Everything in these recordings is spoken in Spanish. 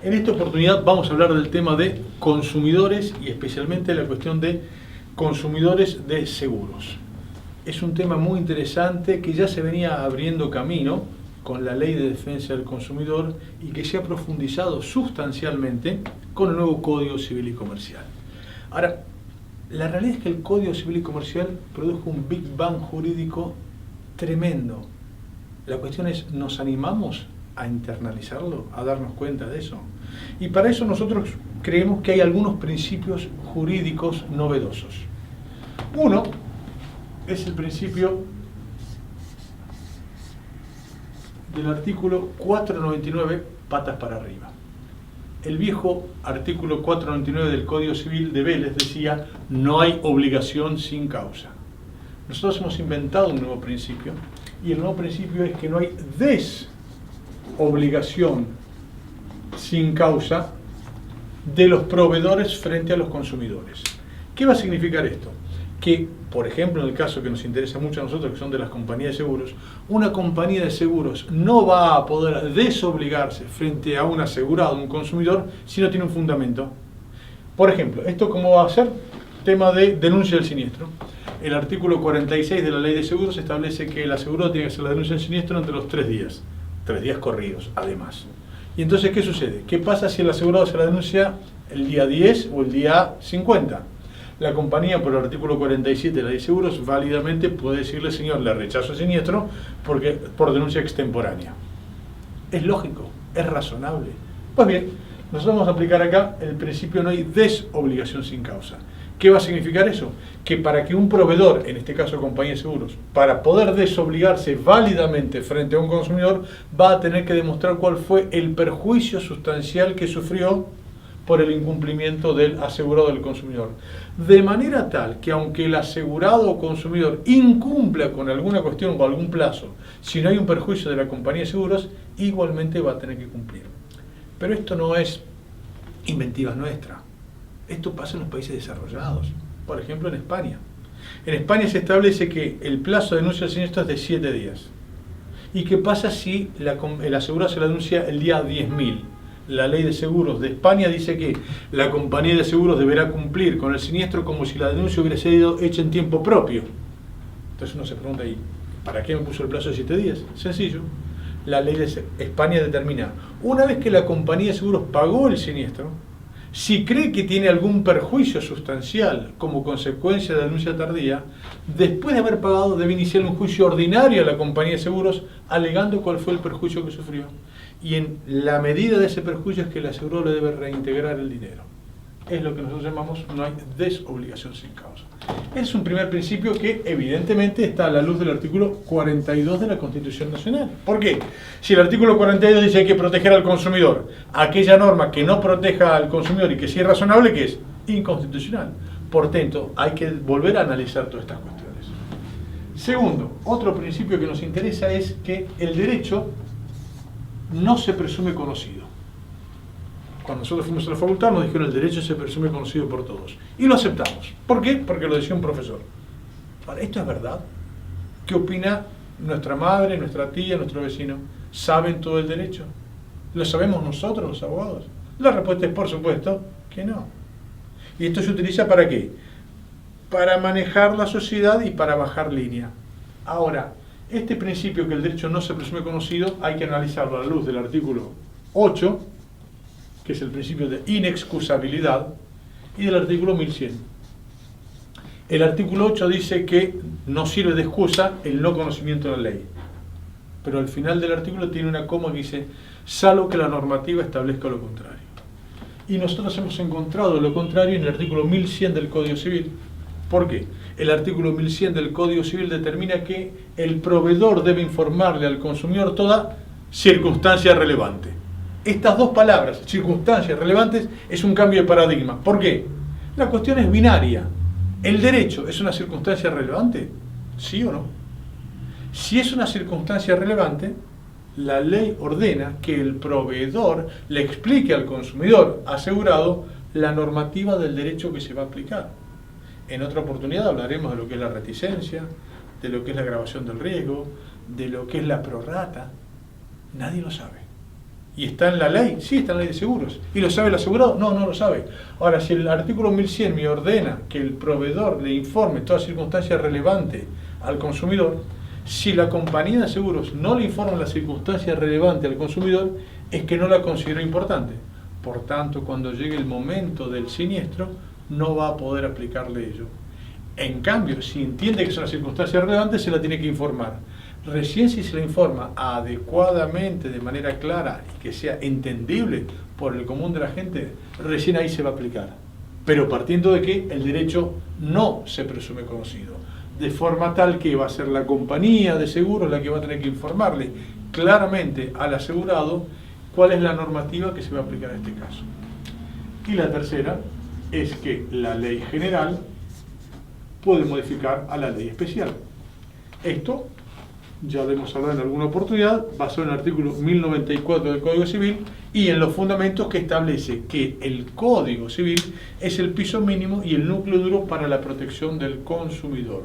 En esta oportunidad vamos a hablar del tema de consumidores y especialmente la cuestión de consumidores de seguros. Es un tema muy interesante que ya se venía abriendo camino con la Ley de Defensa del Consumidor y que se ha profundizado sustancialmente con el nuevo Código Civil y Comercial. Ahora, la realidad es que el Código Civil y Comercial produjo un Big Bang jurídico tremendo. La cuestión es, ¿nos animamos a internalizarlo, a darnos cuenta de eso? Y para eso nosotros creemos que hay algunos principios jurídicos novedosos. Uno es el principio del artículo 499, patas para arriba. El viejo artículo 499 del Código Civil de Vélez decía, no hay obligación sin causa. Nosotros hemos inventado un nuevo principio, y el nuevo principio es que no hay desobligación sin causa de los proveedores frente a los consumidores. ¿Qué va a significar esto? Que, por ejemplo, en el caso que nos interesa mucho a nosotros, que son de las compañías de seguros, una compañía de seguros no va a poder desobligarse frente a un asegurado, un consumidor, si no tiene un fundamento. Por ejemplo, ¿esto cómo va a ser? Tema de denuncia del siniestro. El artículo 46 de la Ley de Seguros establece que el asegurado tiene que hacer la denuncia del siniestro entre los 3 días corridos, además. Y entonces, ¿qué sucede? ¿Qué pasa si el asegurado hace la denuncia el día 10 o el día 50? La compañía, por el artículo 47 de la Ley de Seguros, válidamente puede decirle, señor, le rechazo el siniestro por denuncia extemporánea. Es lógico, es razonable. Pues bien, nosotros vamos a aplicar acá el principio no hay desobligación sin causa. ¿Qué va a significar eso? Que para que un proveedor, en este caso compañía de seguros, para poder desobligarse válidamente frente a un consumidor, va a tener que demostrar cuál fue el perjuicio sustancial que sufrió por el incumplimiento del asegurado del consumidor. De manera tal que aunque el asegurado o consumidor incumpla con alguna cuestión o algún plazo, si no hay un perjuicio de la compañía de seguros, igualmente va a tener que cumplir. Pero esto no es inventiva nuestra. Esto pasa en los países desarrollados, por ejemplo en España. En España se establece que el plazo de denuncia del siniestro es de 7 días. ¿Y qué pasa si el asegurado se la denuncia el día 10.000? La Ley de Seguros de España dice que la compañía de seguros deberá cumplir con el siniestro como si la denuncia hubiera sido hecha en tiempo propio. Entonces uno se pregunta ahí, ¿para qué me puso el plazo de 7 días? Sencillo. La Ley de España determina, una vez que la compañía de seguros pagó el siniestro, si cree que tiene algún perjuicio sustancial como consecuencia de la denuncia tardía, después de haber pagado debe iniciar un juicio ordinario a la compañía de seguros alegando cuál fue el perjuicio que sufrió. Y en la medida de ese perjuicio es que el asegurado le debe reintegrar el dinero. Es lo que nosotros llamamos no hay desobligación sin causa. Es un primer principio que evidentemente está a la luz del artículo 42 de la Constitución Nacional. ¿Por qué? Si el artículo 42 dice que hay que proteger al consumidor, aquella norma que no proteja al consumidor y que sí es razonable, ¿qué es? Inconstitucional. Por tanto, hay que volver a analizar todas estas cuestiones. Segundo, otro principio que nos interesa es que el derecho no se presume conocido. Cuando nosotros fuimos a la facultad nos dijeron el derecho se presume conocido por todos. Y lo aceptamos. ¿Por qué? Porque lo decía un profesor. Ahora, ¿esto es verdad? ¿Qué opina nuestra madre, nuestra tía, nuestro vecino? ¿Saben todo el derecho? ¿Lo sabemos nosotros, los abogados? La respuesta es por supuesto que no. ¿Y esto se utiliza para qué? Para manejar la sociedad y para bajar línea. Ahora, este principio que el derecho no se presume conocido hay que analizarlo a la luz del artículo 8, que es el principio de inexcusabilidad, y del artículo 1100. El artículo 8 dice que no sirve de excusa el no conocimiento de la ley. Pero al final del artículo tiene una coma que dice, salvo que la normativa establezca lo contrario. Y nosotros hemos encontrado lo contrario en el artículo 1100 del Código Civil. ¿Por qué? El artículo 1100 del Código Civil determina que el proveedor debe informarle al consumidor toda circunstancia relevante. Estas dos palabras, circunstancias relevantes, es un cambio de paradigma. ¿Por qué? La cuestión es binaria. ¿El derecho es una circunstancia relevante? ¿Sí o no? Si es una circunstancia relevante, la ley ordena que el proveedor le explique al consumidor asegurado la normativa del derecho que se va a aplicar. En otra oportunidad hablaremos de lo que es la reticencia, de lo que es la agravación del riesgo, de lo que es la prorrata. Nadie lo sabe. ¿Y está en la ley? Sí, está en la ley de seguros. ¿Y lo sabe el asegurado? No, no lo sabe. Ahora, si el artículo 1100 me ordena que el proveedor le informe toda circunstancia relevante al consumidor, si la compañía de seguros no le informa la circunstancia relevante al consumidor, es que no la considera importante. Por tanto, cuando llegue el momento del siniestro, no va a poder aplicarle ello. En cambio, si entiende que es una circunstancia relevante, se la tiene que informar. Recién si se la informa adecuadamente, de manera clara y que sea entendible por el común de la gente, recién ahí se va a aplicar. Pero partiendo de que el derecho no se presume conocido, de forma tal que va a ser la compañía de seguros la que va a tener que informarle claramente al asegurado cuál es la normativa que se va a aplicar en este caso. Y la tercera es que la ley general puede modificar a la ley especial. Esto ya lo hemos hablado en alguna oportunidad, basado en el artículo 1094 del Código Civil y en los fundamentos que establece que el Código Civil es el piso mínimo y el núcleo duro para la protección del consumidor.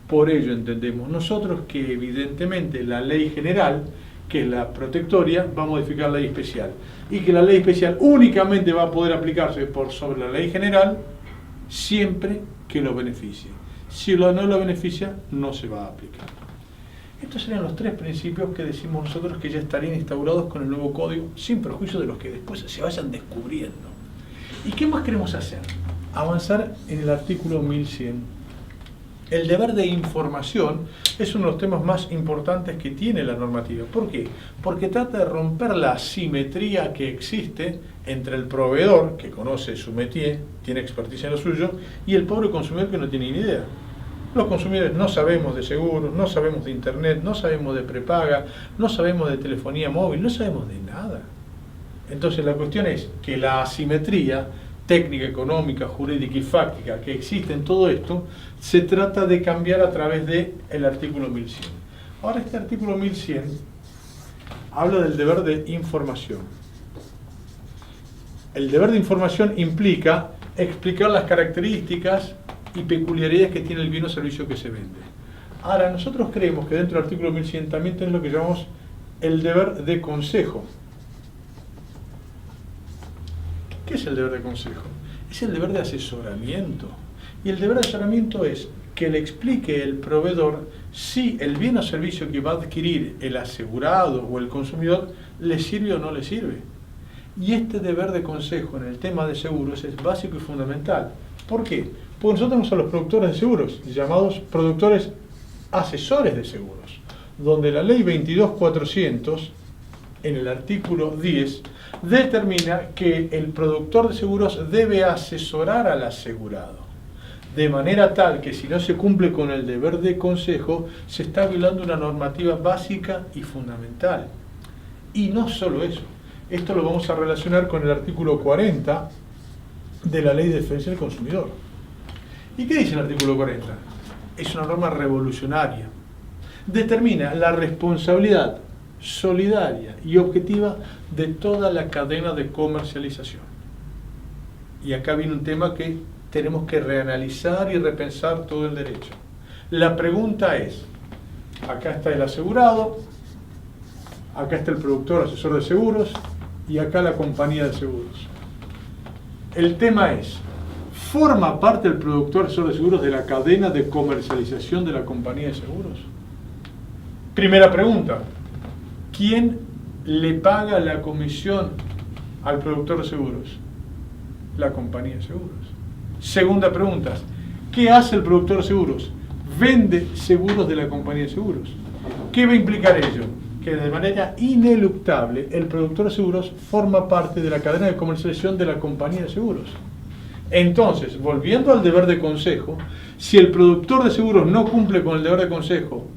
Por ello entendemos nosotros que evidentemente la ley general, que es la protectoria, va a modificar la ley especial y que la ley especial únicamente va a poder aplicarse por sobre la ley general siempre que lo beneficie. Si no lo beneficia, no se va a aplicar. Estos serían los tres principios que decimos nosotros que ya estarían instaurados con el nuevo código, sin perjuicio de los que después se vayan descubriendo. ¿Y qué más queremos hacer? Avanzar en el artículo 1100. El deber de información es uno de los temas más importantes que tiene la normativa. ¿Por qué? Porque trata de romper la asimetría que existe entre el proveedor, que conoce su métier, tiene experticia en lo suyo, y el pobre consumidor que no tiene ni idea. Los consumidores no sabemos de seguros, no sabemos de internet, no sabemos de prepaga, no sabemos de telefonía móvil, no sabemos de nada. Entonces la cuestión es que la asimetría técnica, económica, jurídica y fáctica que existe en todo esto, se trata de cambiar a través del artículo 1100. Ahora este artículo 1100 habla del deber de información. El deber de información implica explicar las características y peculiaridades que tiene el bien o servicio que se vende. Ahora, nosotros creemos que dentro del artículo 1100 también tenemos lo que llamamos el deber de consejo. ¿Qué es el deber de consejo? Es el deber de asesoramiento. Y el deber de asesoramiento es que le explique el proveedor si el bien o servicio que va a adquirir el asegurado o el consumidor le sirve o no le sirve. Y este deber de consejo en el tema de seguros es básico y fundamental. ¿Por qué? Porque nosotros tenemos a los productores de seguros, llamados productores asesores de seguros, donde la ley 22.400, en el artículo 10, determina que el productor de seguros debe asesorar al asegurado, de manera tal que si no se cumple con el deber de consejo, se está violando una normativa básica y fundamental. Y no solo eso, esto lo vamos a relacionar con el artículo 40 de la Ley de Defensa del Consumidor. ¿Y qué dice el artículo 40? Es una norma revolucionaria. Determina la responsabilidad solidaria y objetiva de toda la cadena de comercialización. Y acá viene un tema que tenemos que reanalizar y repensar todo el derecho. La pregunta es, acá está el asegurado, acá está el productor asesor de seguros y acá la compañía de seguros. El tema es, ¿forma parte el productor asesor de seguros de la cadena de comercialización de la compañía de seguros? Primera pregunta, ¿quién le paga la comisión al productor de seguros? La compañía de seguros. Segunda pregunta, ¿qué hace el productor de seguros? Vende seguros de la compañía de seguros. ¿Qué va a implicar ello? Que de manera ineluctable el productor de seguros forma parte de la cadena de comercialización de la compañía de seguros. Entonces, volviendo al deber de consejo, si el productor de seguros no cumple con el deber de consejo,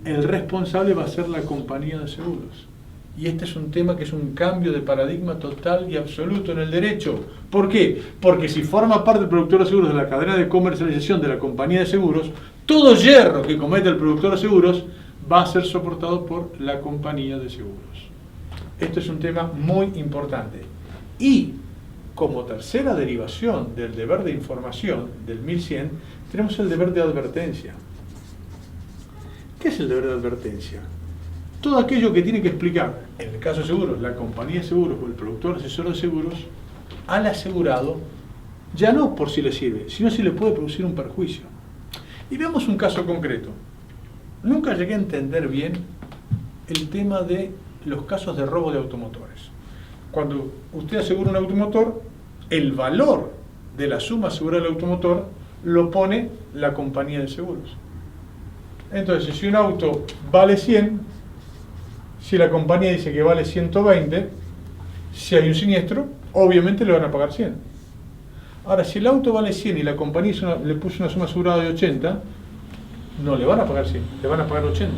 el responsable va a ser la compañía de seguros. Y este es un tema que es un cambio de paradigma total y absoluto en el derecho. ¿Por qué? Porque si forma parte del productor de seguros de la cadena de comercialización de la compañía de seguros, todo yerro que comete el productor de seguros va a ser soportado por la compañía de seguros. Esto es un tema muy importante. Y como tercera derivación del deber de información del 1100, tenemos el deber de advertencia. ¿Qué es el deber de advertencia? todo aquello que tiene que explicar, en el caso de seguros, la compañía de seguros o el productor asesor de seguros, al asegurado, ya no por si le sirve, sino si le puede producir un perjuicio. Y veamos un caso concreto. Nunca llegué a entender bien el tema de los casos de robo de automotores. Cuando usted asegura un automotor, el valor de la suma asegurada del automotor lo pone la compañía de seguros. Entonces, si un auto vale 100, si la compañía dice que vale 120, si hay un siniestro, obviamente le van a pagar 100. Ahora, si el auto vale 100 y la compañía le puso una suma asegurada de 80, no le van a pagar 100, le van a pagar 80.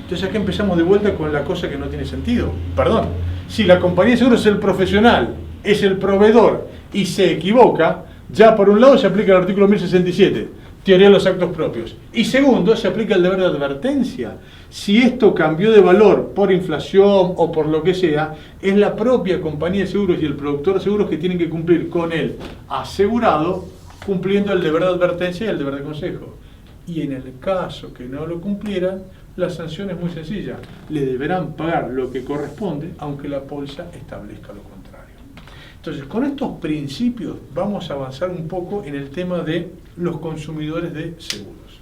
Entonces acá empezamos de vuelta con la cosa que no tiene sentido. Perdón, si la compañía de seguros es el profesional, es el proveedor y se equivoca, ya por un lado se aplica el artículo 1067, teoría de los actos propios. Y segundo, se aplica el deber de advertencia. Si esto cambió de valor por inflación o por lo que sea, es la propia compañía de seguros y el productor de seguros que tienen que cumplir con el asegurado, cumpliendo el deber de advertencia y el deber de consejo. Y en el caso que no lo cumplieran, la sanción es muy sencilla. Le deberán pagar lo que corresponde, aunque la póliza establezca lo contrario. Entonces, con estos principios vamos a avanzar un poco en el tema de los consumidores de seguros.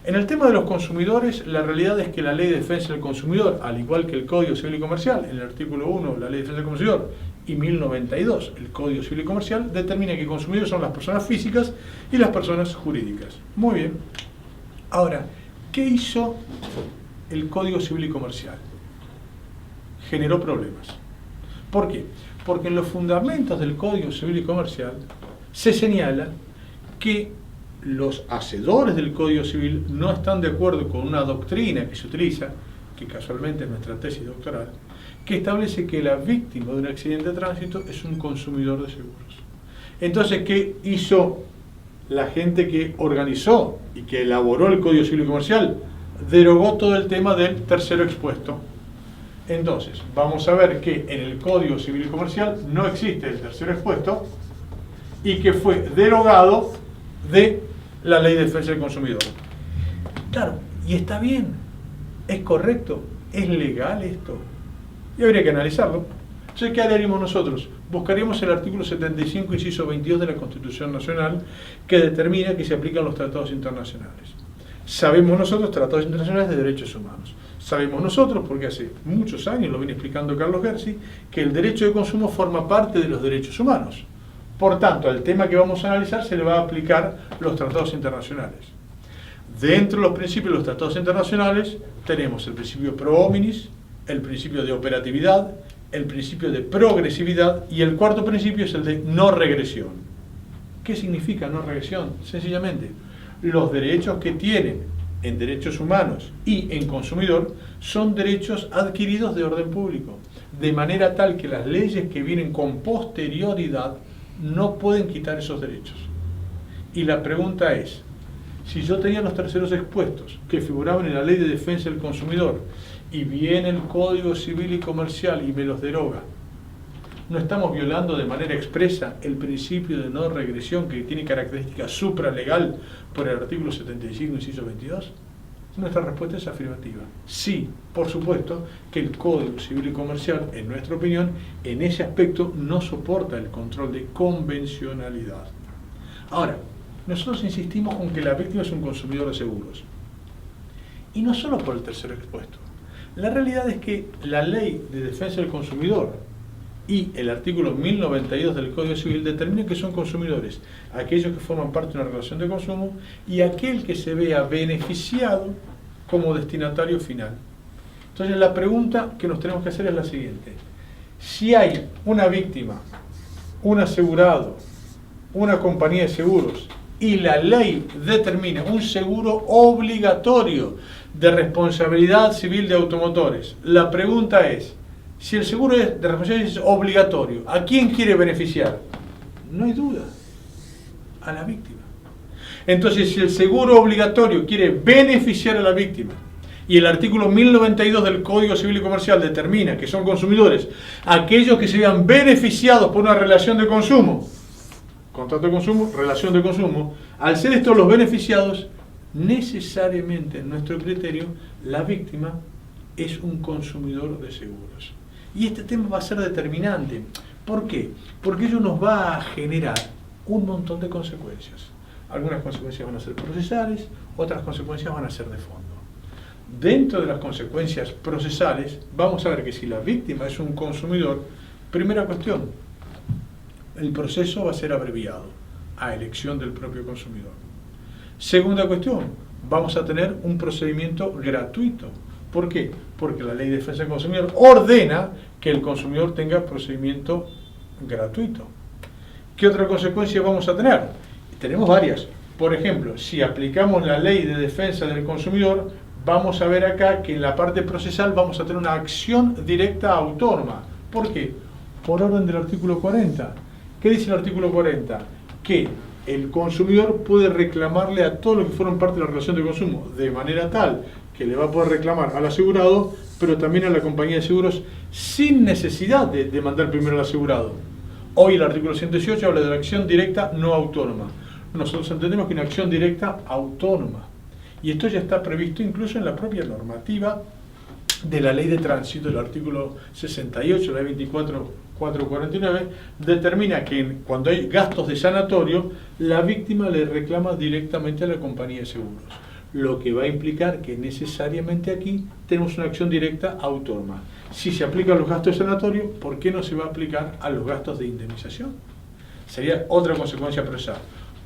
En el tema de los consumidores, la realidad es que la Ley de Defensa del Consumidor, al igual que el Código Civil y Comercial, en el artículo 1, la Ley de Defensa del Consumidor, y 1092, el Código Civil y Comercial, determina que consumidores son las personas físicas y las personas jurídicas. Muy bien. Ahora, ¿qué hizo el Código Civil y Comercial? Generó problemas. ¿Por qué? Porque en los fundamentos del Código Civil y Comercial se señala que los hacedores del Código Civil no están de acuerdo con una doctrina que se utiliza, que casualmente es nuestra tesis doctoral, que establece que la víctima de un accidente de tránsito es un consumidor de seguros. Entonces, ¿qué hizo la gente que organizó y que elaboró el Código Civil y Comercial? Derogó todo el tema del tercero expuesto. Entonces, vamos a ver que en el Código Civil y Comercial no existe el tercero expuesto y que fue derogado de la Ley de Defensa del Consumidor. Claro, y está bien, es correcto, es legal esto. Y habría que analizarlo. Entonces, ¿qué haríamos nosotros? Buscaríamos el artículo 75, inciso 22 de la Constitución Nacional, que determina que se aplican los tratados internacionales. Sabemos nosotros, tratados internacionales de derechos humanos. Sabemos nosotros, porque hace muchos años, lo viene explicando Carlos Gersi, que el derecho de consumo forma parte de los derechos humanos. Por tanto, al tema que vamos a analizar se le va a aplicar los tratados internacionales. Dentro de los principios de los tratados internacionales tenemos el principio pro hominis, el principio de operatividad, el principio de progresividad y el cuarto principio es el de no regresión. ¿Qué significa no regresión? Sencillamente, los derechos que tienen en derechos humanos y en consumidor son derechos adquiridos de orden público, de manera tal que las leyes que vienen con posterioridad no pueden quitar esos derechos. Y la pregunta es, si yo tenía los terceros expuestos que figuraban en la Ley de Defensa del Consumidor y viene el Código Civil y Comercial y me los deroga, ¿no estamos violando de manera expresa el principio de no regresión que tiene característica supralegal por el artículo 75, inciso 22? Nuestra respuesta es afirmativa. Sí, por supuesto que el Código Civil y Comercial, en nuestra opinión, en ese aspecto no soporta el control de convencionalidad. Ahora, nosotros insistimos con que la víctima es un consumidor de seguros. Y no solo por el tercero expuesto. La realidad es que la Ley de Defensa del Consumidor y el artículo 1092 del Código Civil determinan que son consumidores aquellos que forman parte de una relación de consumo y aquel que se vea beneficiado como destinatario final. Entonces la pregunta que nos tenemos que hacer es la siguiente: si hay una víctima, un asegurado, una compañía de seguros y la ley determina un seguro obligatorio de responsabilidad civil de automotores, la pregunta es, si el seguro de responsabilidad es obligatorio, ¿a quién quiere beneficiar? No hay duda, a la víctima. Entonces, si el seguro obligatorio quiere beneficiar a la víctima y el artículo 1092 del Código Civil y Comercial determina que son consumidores aquellos que se vean beneficiados por una relación de consumo, contrato de consumo, relación de consumo, al ser estos los beneficiados, necesariamente, en nuestro criterio, la víctima es un consumidor de seguros. Y este tema va a ser determinante. ¿Por qué? Porque ello nos va a generar un montón de consecuencias. Algunas consecuencias van a ser procesales, otras consecuencias van a ser de fondo. Dentro de las consecuencias procesales, vamos a ver que si la víctima es un consumidor, primera cuestión, el proceso va a ser abreviado a elección del propio consumidor. Segunda cuestión, vamos a tener un procedimiento gratuito. ¿Por qué? Porque la Ley de Defensa del Consumidor ordena que el consumidor tenga procedimiento gratuito. ¿Qué otra consecuencia vamos a tener? Tenemos varias. Por ejemplo, si aplicamos la Ley de Defensa del Consumidor, vamos a ver acá que en la parte procesal vamos a tener una acción directa autónoma. ¿Por qué? Por orden del artículo 40. ¿Qué dice el artículo 40? Que el consumidor puede reclamarle a todo lo que fueron parte de la relación de consumo, de manera tal que le va a poder reclamar al asegurado, pero también a la compañía de seguros, sin necesidad de demandar primero al asegurado. Hoy el artículo 118 habla de la acción directa no autónoma. Nosotros entendemos que una acción directa autónoma. Y esto ya está previsto incluso en la propia normativa de la Ley de Tránsito, el artículo 68, la Ley 24.449, determina que cuando hay gastos de sanatorio, la víctima le reclama directamente a la compañía de seguros. Lo que va a implicar que necesariamente aquí tenemos una acción directa autónoma. Si se aplican los gastos de sanatorio, ¿por qué no se va a aplicar a los gastos de indemnización? Sería otra consecuencia procesal.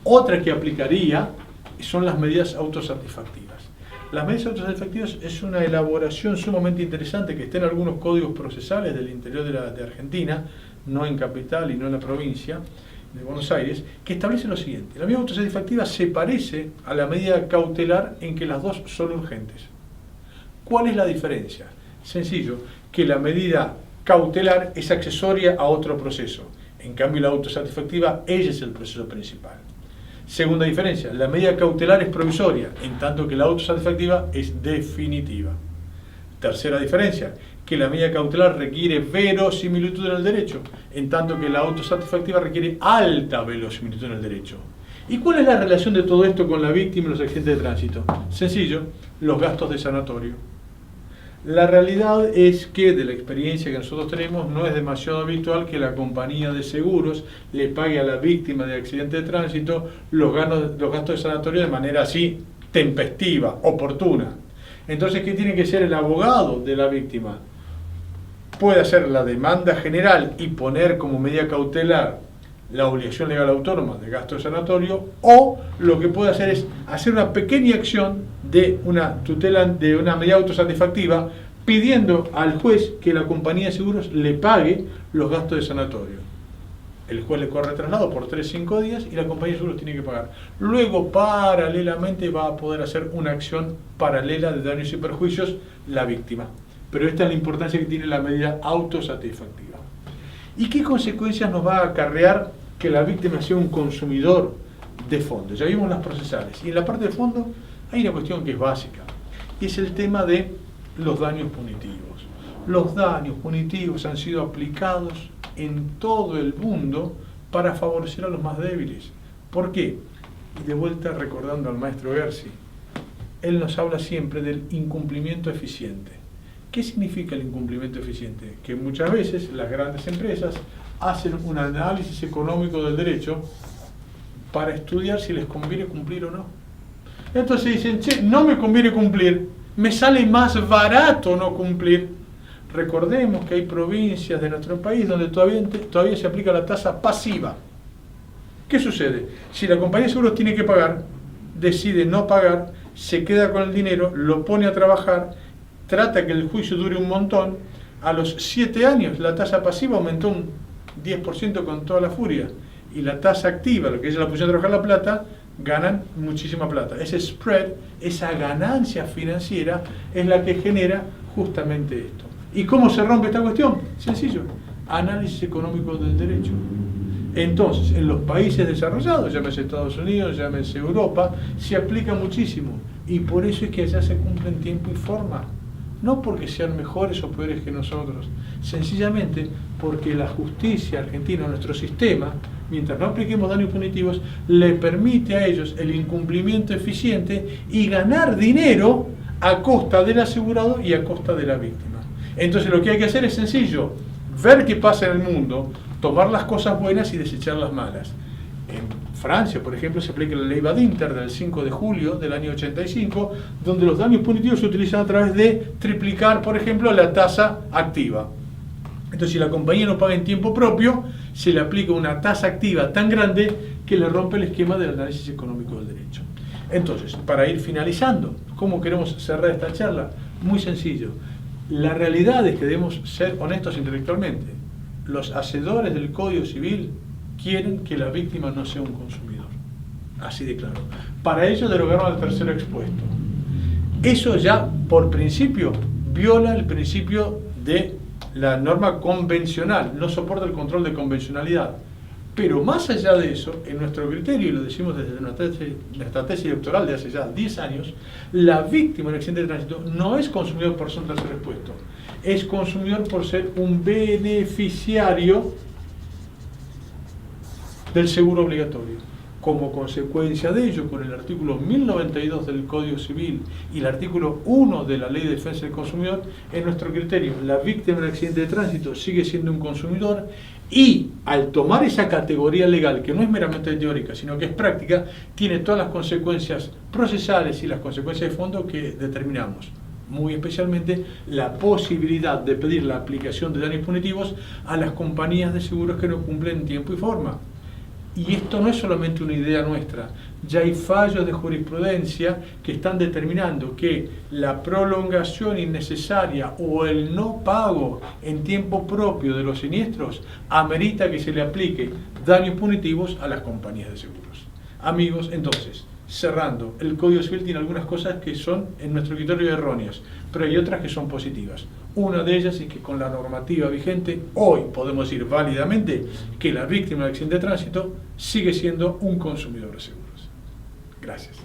Otra que aplicaría son las medidas autosatisfactivas. Las medidas autosatisfactivas es una elaboración sumamente interesante que está en algunos códigos procesales del interior de Argentina, no en capital y no en la provincia de Buenos Aires, que establece lo siguiente. La medida autosatisfactiva se parece a la medida cautelar en que las dos son urgentes. ¿Cuál es la diferencia? Sencillo, que la medida cautelar es accesoria a otro proceso. En cambio, la autosatisfactiva, ella es el proceso principal. Segunda diferencia, la medida cautelar es provisoria, en tanto que la autosatisfactiva es definitiva. Tercera diferencia, que la medida cautelar requiere verosimilitud en el derecho, en tanto que la autosatisfactiva requiere alta verosimilitud en el derecho. ¿Y cuál es la relación de todo esto con la víctima y los accidentes de tránsito? Sencillo, los gastos de sanatorio. La realidad es que, de la experiencia que nosotros tenemos, no es demasiado habitual que la compañía de seguros le pague a la víctima de accidente de tránsito los gastos de sanatorio de manera así tempestiva, oportuna. Entonces, ¿qué tiene que ser el abogado de la víctima? Puede hacer la demanda general y poner como medida cautelar la obligación legal autónoma de gasto de sanatorio, o lo que puede hacer es hacer una pequeña acción de una tutela, de una medida autosatisfactiva, pidiendo al juez que la compañía de seguros le pague los gastos de sanatorio. El juez le corre traslado por 3-5 días y la compañía de seguros tiene que pagar. Luego, paralelamente, va a poder hacer una acción paralela de daños y perjuicios la víctima. Pero esta es la importancia que tiene la medida autosatisfactiva. ¿Y qué consecuencias nos va a acarrear que la víctima sea un consumidor de fondo? Ya vimos las procesales. Y en la parte de fondo hay una cuestión que es básica. Y es el tema de los daños punitivos. Los daños punitivos han sido aplicados en todo el mundo para favorecer a los más débiles. ¿Por qué? Y de vuelta recordando al maestro Gersi, él nos habla siempre del incumplimiento eficiente. ¿Qué significa el incumplimiento eficiente? Que muchas veces las grandes empresas hacen un análisis económico del derecho para estudiar si les conviene cumplir o no. Entonces dicen, che, no me conviene cumplir, me sale más barato no cumplir. Recordemos que hay provincias de nuestro país donde todavía se aplica la tasa pasiva. ¿Qué sucede? Si la compañía de seguros tiene que pagar, decide no pagar, se queda con el dinero, lo pone a trabajar, trata que el juicio dure un montón, a los 7 años la tasa pasiva aumentó un 10% con toda la furia, y la tasa activa, lo que es la pusieron a trabajar la plata, ganan muchísima plata. Ese spread, esa ganancia financiera, es la que genera justamente esto. ¿Y cómo se rompe esta cuestión? Sencillo, análisis económico del derecho. Entonces, en los países desarrollados, llámese Estados Unidos, llámese Europa, se aplica muchísimo, y por eso es que allá se cumple en tiempo y forma. No porque sean mejores o peores que nosotros, sencillamente porque la justicia argentina, nuestro sistema, mientras no apliquemos daños punitivos, le permite a ellos el incumplimiento eficiente y ganar dinero a costa del asegurado y a costa de la víctima. Entonces lo que hay que hacer es sencillo, ver qué pasa en el mundo, tomar las cosas buenas y desechar las malas. En Francia, por ejemplo, se aplica la ley Badinter del 5 de julio del año 85, donde los daños punitivos se utilizan a través de triplicar, por ejemplo, la tasa activa. Entonces, si la compañía no paga en tiempo propio, se le aplica una tasa activa tan grande que le rompe el esquema del análisis económico del derecho. Entonces, para ir finalizando, ¿cómo queremos cerrar esta charla? Muy sencillo. La realidad es que debemos ser honestos intelectualmente. Los hacedores del Código Civil quieren que la víctima no sea un consumidor. Así de claro. Para ello derogaron al tercero expuesto. Eso ya, por principio, viola el principio de la norma convencional, no soporta el control de convencionalidad. Pero más allá de eso, en nuestro criterio, y lo decimos desde nuestra tesis doctoral de hace ya 10 años, la víctima en accidente de tránsito no es consumidor por ser un tercero expuesto, es consumidor por ser un beneficiario del seguro obligatorio. Como consecuencia de ello, con el artículo 1092 del Código Civil y el artículo 1 de la Ley de Defensa del Consumidor, en nuestro criterio, la víctima de un accidente de tránsito sigue siendo un consumidor y, al tomar esa categoría legal, que no es meramente teórica, sino que es práctica, tiene todas las consecuencias procesales y las consecuencias de fondo que determinamos. Muy especialmente la posibilidad de pedir la aplicación de daños punitivos a las compañías de seguros que no cumplen en tiempo y forma. Y esto no es solamente una idea nuestra, ya hay fallos de jurisprudencia que están determinando que la prolongación innecesaria o el no pago en tiempo propio de los siniestros amerita que se le aplique daños punitivos a las compañías de seguros. Amigos, entonces, cerrando, el Código Civil tiene algunas cosas que son, en nuestro criterio, erróneas, pero hay otras que son positivas. Una de ellas es que con la normativa vigente, hoy podemos decir válidamente que la víctima de accidente de tránsito sigue siendo un consumidor de seguros. Gracias.